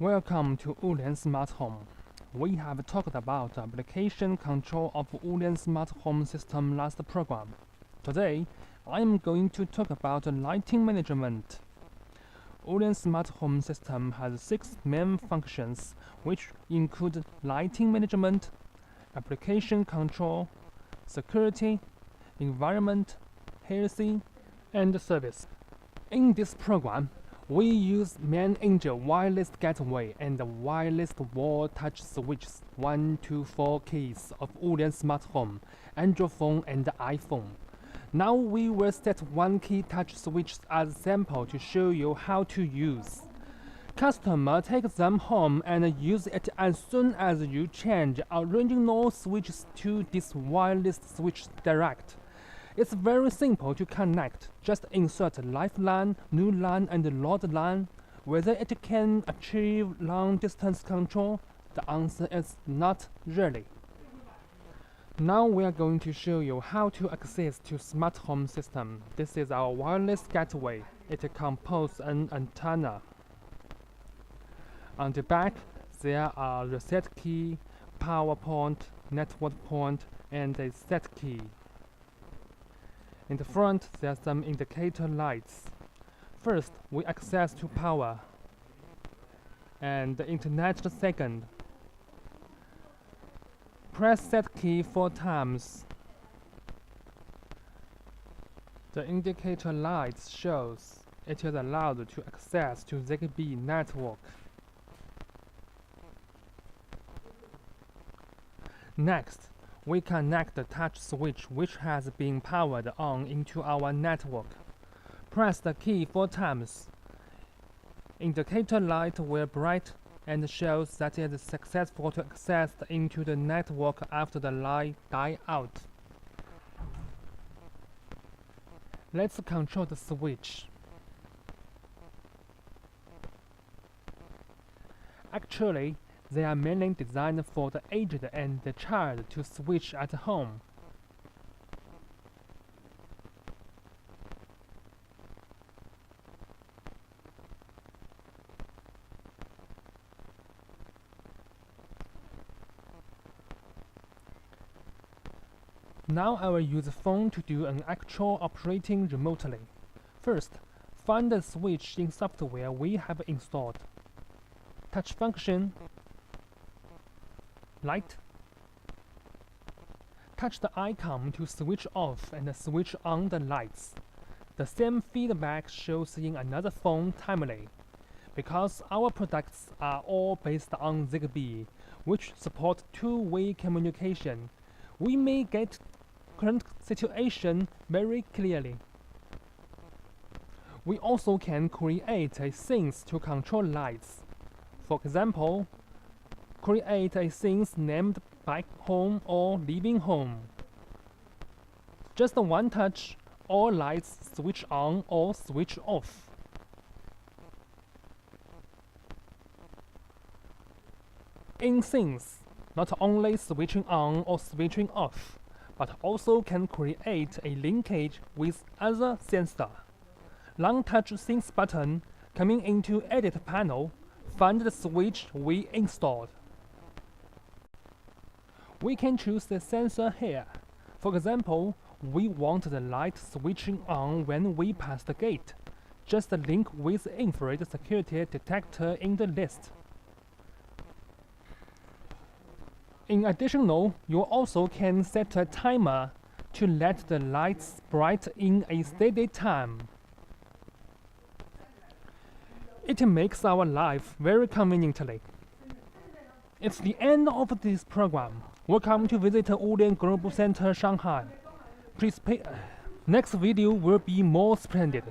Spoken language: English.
Welcome to Wulian Smart Home. We have talked about application control of Wulian Smart Home system last program. Today, I am going to talk about lighting management. Wulian Smart Home system has 6 main functions, which include lighting management, application control, security, environment, health, and service. In this program, we use ManAngel wireless gateway and wireless wall touch switches 1 to 4 keys of Wulian Smart Home, Android phone and iPhone. Now we will set 1 key touch switch as sample to show you how to use. Customer take them home and use it as soon as you change original switches to this wireless switch direct. It's very simple to connect. Just insert lifeline, new line, and load line. Whether it can achieve long distance control, the answer is not really. Now we are going to show you how to access to smart home system. This is our wireless gateway. It composes an antenna. On the back, there are reset key, power point, network point, and a set key. In the front, there are some indicator lights. First, we access to power and the internet second. Press set key 4 times. The indicator light shows it is allowed to access to ZigBee network. Next, we connect the touch switch which has been powered on into our network. Press the key 4 times. Indicator light will bright and shows that it is successful to access into the network after the light die out. Let's control the switch. Actually, they are mainly designed for the aged and the child to switch at home. Now I will use the phone to do an actual operating remotely. First, find the switch in software we have installed. Touch function, light. Touch the icon to switch off and switch on the lights. The same feedback shows in another phone timely. Because our products are all based on ZigBee, which support two-way communication, we may get current situation very clearly. We also can create a scenes to control lights. For example, create a scenes named Back Home or Leaving Home. Just one touch, all lights switch on or switch off. In scenes, not only switching on or switching off, but also can create a linkage with other sensor. Long touch scenes button coming into edit panel, find the switch we installed. We can choose the sensor here. For example, we want the light switching on when we pass the gate. Just link with infrared security detector in the list. In addition, you also can set a timer to let the lights bright in a steady time. It makes our life very conveniently. It's the end of this program. Welcome to visit Wulian Global Center, Shanghai. Please pay. Next video will be more splendid.